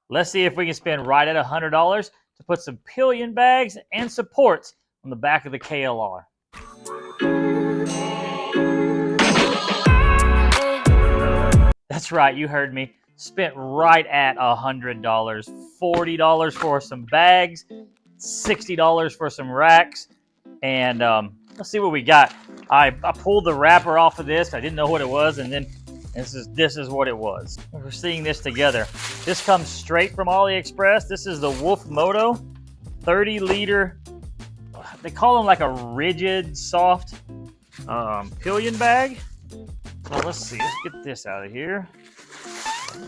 Let's see if we can spend right at $100 to put some pillion bags and supports on the back of the KLR. That's right, you heard me. Spent right at $100. $40 for some bags, $60 for some racks, and let's see what we got. I pulled the wrapper off of this. I didn't know what it was, and then this is what it was. We're seeing this together. This comes straight from AliExpress. This is the Wolf Moto 30-liter. They call them like a rigid, soft pillion bag. So let's see. Let's get this out of here.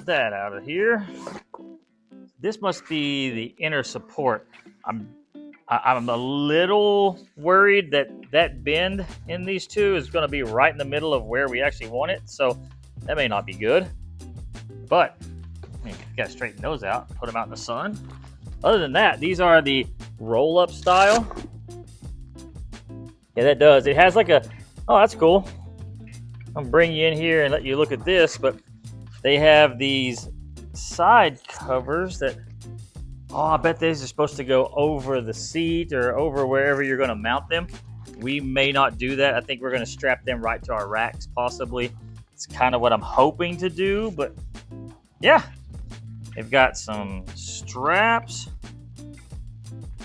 That out of here. This must be the inner support. I'm a little worried that bend in these two is going to be right in the middle of where we actually want it. So that may not be good. But I mean, you got to straighten those out, put them out in the sun. Other than that, these are the roll-up style. Yeah, that does. It has like a, oh, that's cool. I'll bring you in here and let you look at this, but they have these side covers that, oh, I bet these are supposed to go over the seat or over wherever you're going to mount them. We may not do that. I think we're going to strap them right to our racks, possibly. It's kind of what I'm hoping to do, but yeah. They've got some straps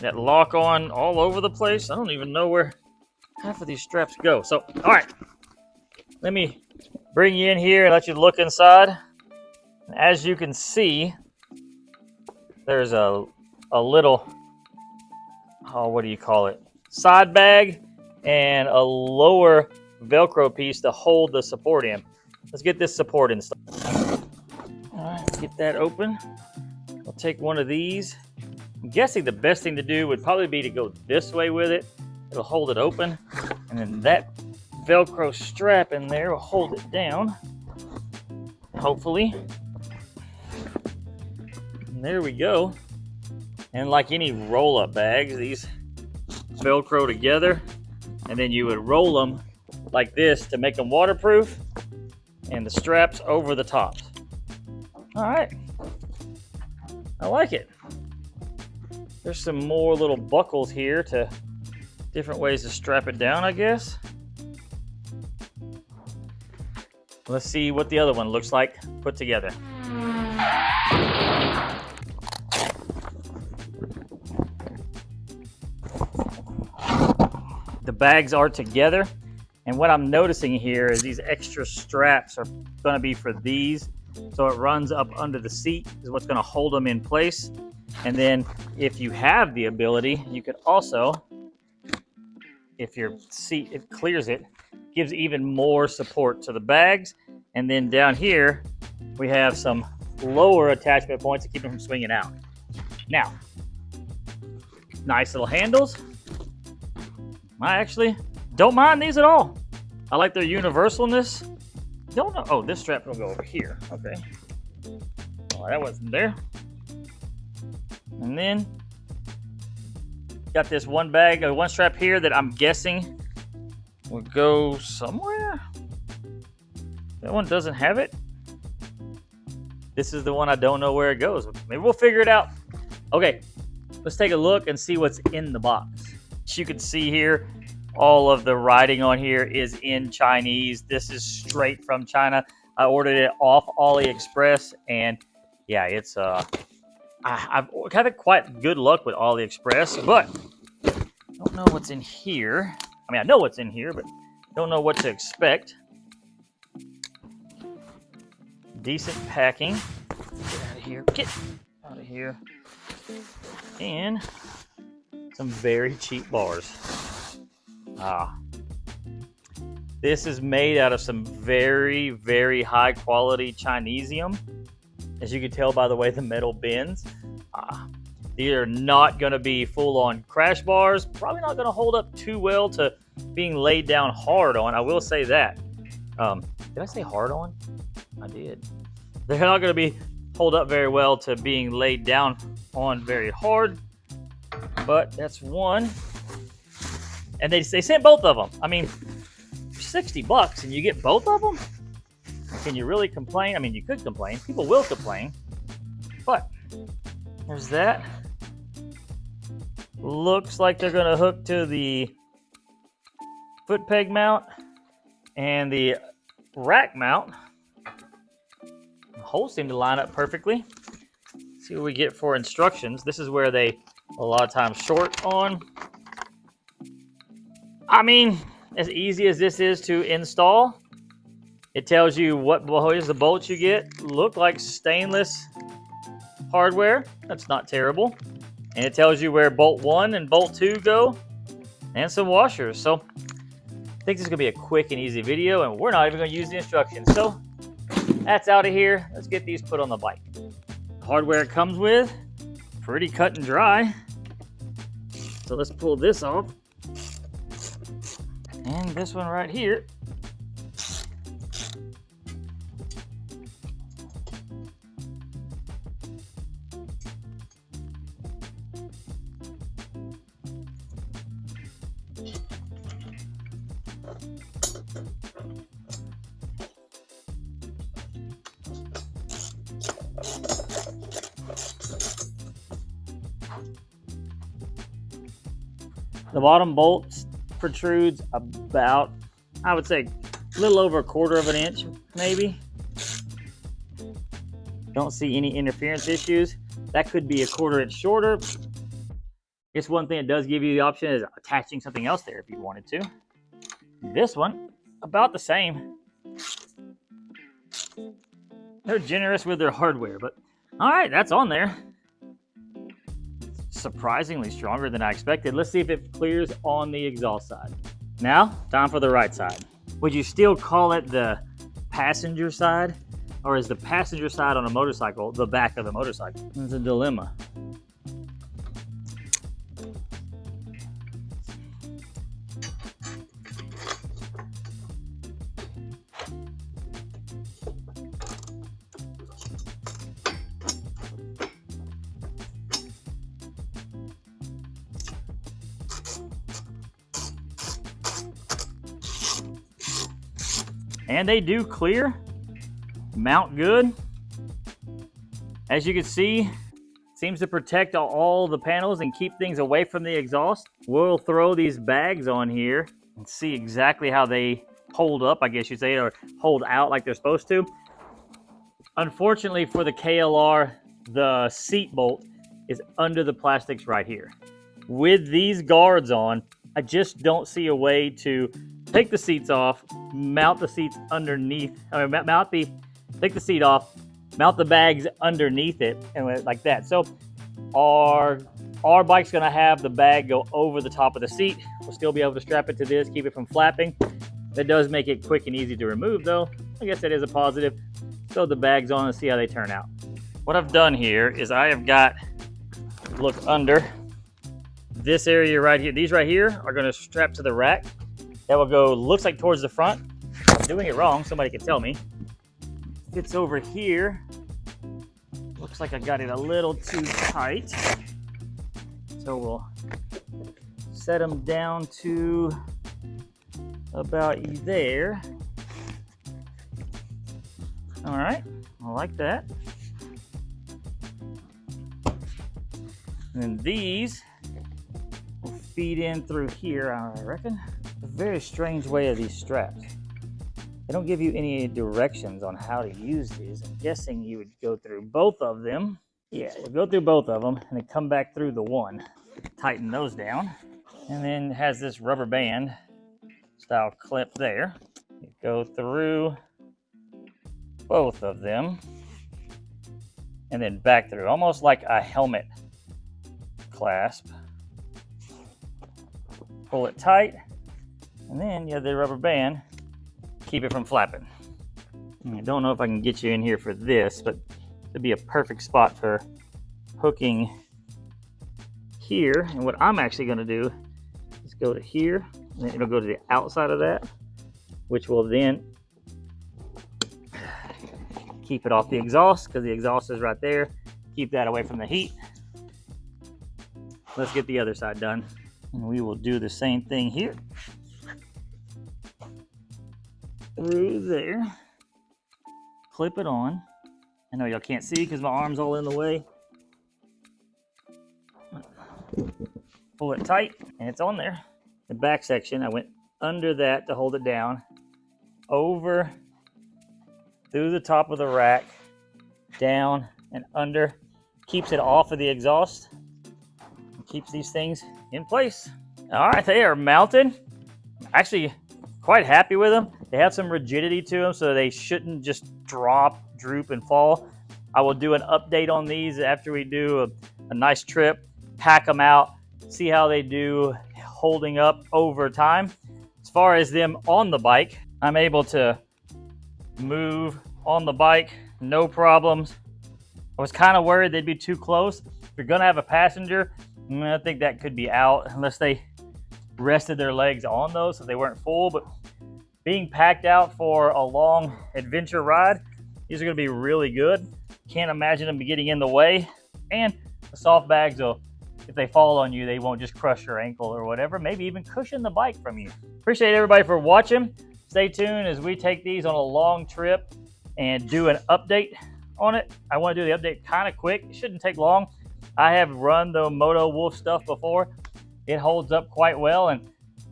that lock on all over the place. I don't even know where half of these straps go. So, all right. Let me bring you in here and let you look inside. As you can see, there's a little, oh, what do you call it? Side bag and a lower Velcro piece to hold the support in. Let's get this support installed. All right, get that open. I'll take one of these. I'm guessing the best thing to do would probably be to go this way with it. It'll hold it open, and then that Velcro strap in there will hold it down, hopefully. And there we go. And like any roll-up bags, these Velcro together, and then you would roll them like this to make them waterproof, and the straps over the tops. All right, I like it. There's some more little buckles here to different ways to strap it down, I guess. Let's see what the other one looks like put together. The bags are together, and what I'm noticing here is these extra straps are going to be for these, so it runs up under the seat is what's going to hold them in place. And then if you have the ability, you could also, if your seat, it clears it, gives even more support to the bags. And then down here, we have some lower attachment points to keep them from swinging out. Now, nice little handles. I actually don't mind these at all. I like their universalness. Don't know. Oh, this strap will go over here. Okay. Oh, that wasn't there. And then got this one bag, one strap here that I'm guessing will go somewhere. That one doesn't have it. This is the one I don't know where it goes. Maybe we'll figure it out. Okay, let's take a look and see what's in the box. As you can see here, all of the writing on here is in Chinese. This is straight from China. I ordered it off AliExpress, and yeah, it's I've had quite good luck with AliExpress, but I don't know what's in here. I mean, I know what's in here, but don't know what to expect. Decent packing. Get out of here. Get out of here. And some very cheap bars. This is made out of some very, very high quality Chinesium. As you can tell by the way the metal bends. These are not going to be full-on crash bars. Probably not going to hold up too well to being laid down hard on. I will say that. Did I say hard on? I did. They're not going to be hold up very well to being laid down on very hard. But that's one. And they sent both of them. I mean, $60 and you get both of them? Can you really complain? I mean, you could complain. People will complain. But There's that. Looks like they're going to hook to the foot peg mount and the rack mount. The holes seem to line up perfectly. Let's see what we get for instructions. This is where they a lot of times short on. I mean, as easy as this is to install, it tells you what the bolts you get. Look like stainless hardware. That's not terrible. And it tells you where bolt 1 and bolt 2 go, and some washers. So I think this is gonna be a quick and easy video, and we're not even gonna use the instructions. So that's out of here. Let's get these put on the bike. The hardware it comes with, pretty cut and dry. So let's pull this off. And this one right here. The bottom bolt protrudes about, I would say, a little over 1/4 of an inch, maybe. Don't see any interference issues. That could be 1/4 inch shorter. I guess one thing it does give you the option is attaching something else there if you wanted to. This one, about the same. They're generous with their hardware, but all right, that's on there. Surprisingly stronger than I expected. Let's see if it clears on the exhaust side. Now, time for the right side. Would you still call it the passenger side? Or is the passenger side on a motorcycle the back of the motorcycle? It's a dilemma. And they do clear, mount good. As you can see, seems to protect all the panels and keep things away from the exhaust. We'll throw these bags on here and see exactly how they hold up, I guess you'd say, or hold out like they're supposed to. Unfortunately for the KLR, the seat bolt is under the plastics right here. With these guards on, I just don't see a way to take the seats off, mount the seats underneath, take the seat off, mount the bags underneath it, and like that. So our bike's gonna have the bag go over the top of the seat. We'll still be able to strap it to this, keep it from flapping. That does make it quick and easy to remove though. I guess that is a positive. Throw the bags on and see how they turn out. What I've done here is I have got, look under this area right here. These right here are gonna strap to the rack. That will go, looks like towards the front. If I'm doing it wrong, somebody can tell me. It's over here. Looks like I got it a little too tight. So we'll set them down to about there. All right, I like that. And then these will feed in through here, I reckon. A very strange way of these straps. They don't give you any directions on how to use these. I'm guessing you would go through both of them. Yeah, you go through both of them and then come back through the one. Tighten those down. And then it has this rubber band style clip there. You go through both of them and then back through, almost like a helmet clasp. Pull it tight, and then you have the rubber band, keep it from flapping. I don't know if I can get you in here for this, but it'd be a perfect spot for hooking here. And what I'm actually gonna do is go to here, and then it'll go to the outside of that, which will then keep it off the exhaust, because the exhaust is right there. Keep that away from the heat. Let's get the other side done. And we will do the same thing here. Through there. Clip it on. I know y'all can't see because my arm's all in the way. pull it tight, and it's on there. The back section, I went under that to hold it down, over, through the top of the rack, down and under. Keeps it off of the exhaust. Keeps these things in place. All right, they are mounted. Actually, quite happy with them. They have some rigidity to them, so they shouldn't just drop, droop, and fall. I will do an update on these after we do a nice trip, pack them out, see how they do holding up over time. As far as them on the bike, I'm able to move on the bike, no problems. I was kind of worried they'd be too close. If you're gonna have a passenger, I think that could be out unless they rested their legs on those so they weren't full. But being packed out for a long adventure ride, these are gonna be really good. Can't imagine them getting in the way. And the soft bags will, if they fall on you, they won't just crush your ankle or whatever, maybe even cushion the bike from you. Appreciate everybody for watching. Stay tuned as we take these on a long trip and do an update on it. I want to do the update kind of quick. It shouldn't take long. I have run the Motowolf stuff before. It holds up quite well, and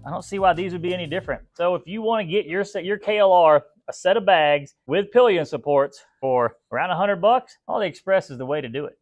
I don't see why these would be any different. So if you want to get your KLR a set of bags with pillion supports for around $100, AliExpress is the way to do it.